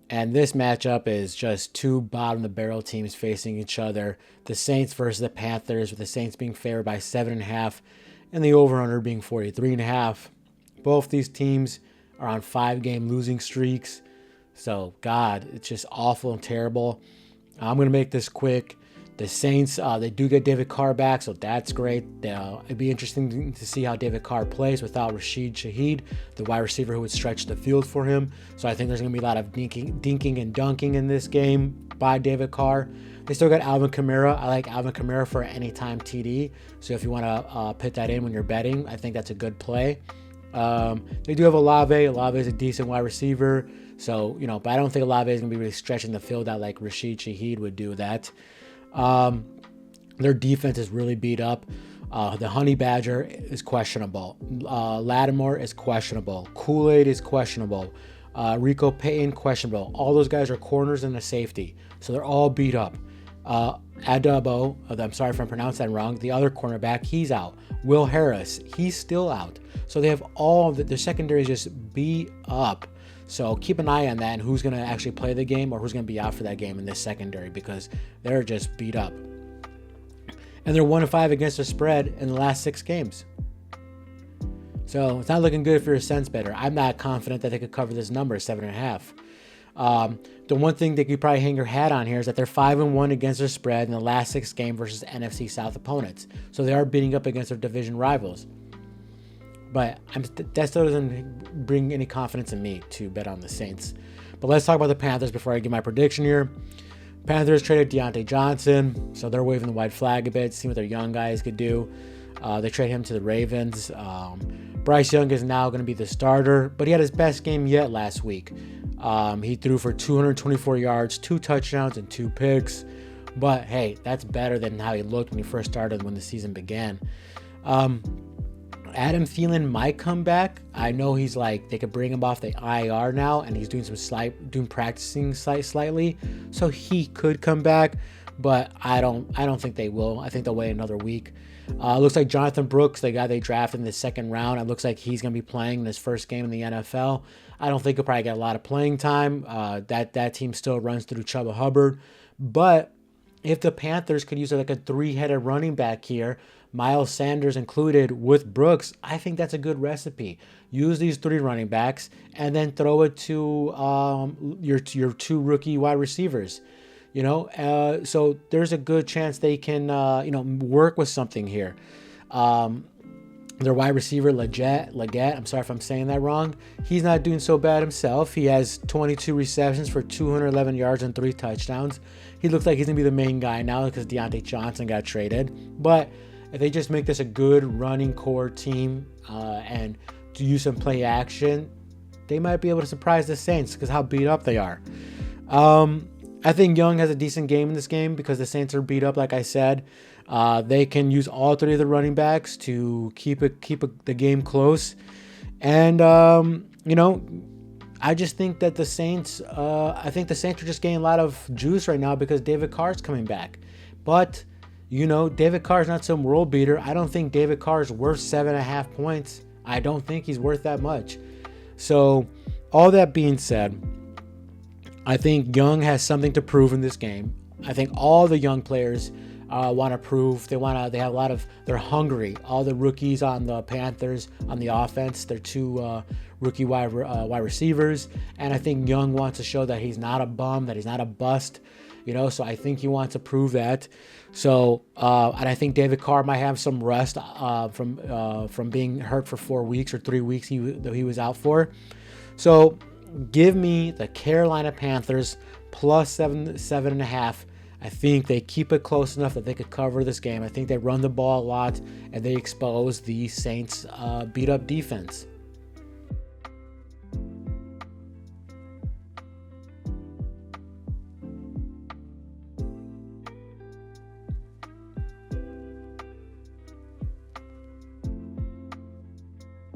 And this matchup is just two bottom of the barrel teams facing each other. The Saints versus the Panthers, with the Saints being favored by 7.5 and the over-under being 43.5. Both these teams are on 5-game losing streaks. So, God, it's just awful and terrible. I'm going to make this quick. The Saints, they do get David Carr back, so that's great. It'd be interesting to see how David Carr plays without Rashid Shaheed, the wide receiver who would stretch the field for him. So I think there's going to be a lot of dinking and dunking in this game by David Carr. They still got Alvin Kamara. I like Alvin Kamara for anytime TD. So if you want to put that in when you're betting, I think that's a good play. They do have Olave. Olave is a decent wide receiver. So, but I don't think Olave is going to be really stretching the field out like Rashid Shaheed would do that. Their defense is really beat up. The Honey Badger is questionable. Lattimore is questionable. Kool-Aid is questionable. Rico Payton, questionable. All those guys are corners and a safety. So they're all beat up. Adabo, I'm sorry if I'm pronouncing that wrong, the other cornerback, he's out. Will Harris, he's still out. So they have all of their secondary is just beat up. So keep an eye on that and who's going to actually play the game or who's going to be out for that game in this secondary, because they're just beat up. And they're 1-5 against the spread in the last 6 games. So it's not looking good if you're a sense better. I'm not confident that they could cover this number, 7.5. The one thing that you probably hang your hat on here is that they're 5-1 against their spread in the last 6 games versus NFC South opponents. So they are beating up against their division rivals. But that still doesn't bring any confidence in me to bet on the Saints. But let's talk about the Panthers before I give my prediction here. Panthers traded Deontay Johnson, so they're waving the white flag a bit, seeing what their young guys could do. They trade him to the Ravens. Bryce Young is now going to be the starter, but he had his best game yet last week. He threw for 224 yards, 2 touchdowns, and 2 picks. But hey, that's better than how he looked when he first started when the season began. Adam Thielen might come back. I know he's they could bring him off the IR now, and he's doing practicing slightly, so he could come back. But I don't think they will. I think they'll wait another week. Looks like Jonathan Brooks, the guy they drafted in the 2nd round, it looks like he's going to be playing in his first game in the NFL. I don't think he'll probably get a lot of playing time. That team still runs through Chuba Hubbard. But if the Panthers could use a 3-headed running back here, Miles Sanders included with Brooks, I think that's a good recipe. Use these 3 running backs and then throw it to your 2 rookie wide receivers. So there's a good chance they can, work with something here. Their wide receiver, Leggett, I'm sorry if I'm saying that wrong. He's not doing so bad himself. He has 22 receptions for 211 yards and 3 touchdowns. He looks like he's going to be the main guy now because Deontay Johnson got traded. But if they just make this a good running core team and to use some play action, they might be able to surprise the Saints because how beat up they are. I think Young has a decent game in this game because the Saints are beat up, like I said. They can use all 3 of the running backs to keep the game close. And, I just think that the Saints, are just getting a lot of juice right now because David Carr's coming back. But, David Carr's not some world beater. I don't think David Carr is worth 7.5 points. I don't think he's worth that much. So, all that being said, I think Young has something to prove in this game. I think all the young players want to prove. They're hungry. All the rookies on the Panthers on the offense, they're 2 rookie wide receivers. And I think Young wants to show that he's not a bum, that he's not a bust. So I think he wants to prove that. So, and I think David Carr might have some rest from being hurt for 4 weeks or 3 weeks he was out for. So, give me the Carolina Panthers plus 7.5. I think they keep it close enough that they could cover this game. I think they run the ball a lot and they expose the Saints' beat-up defense.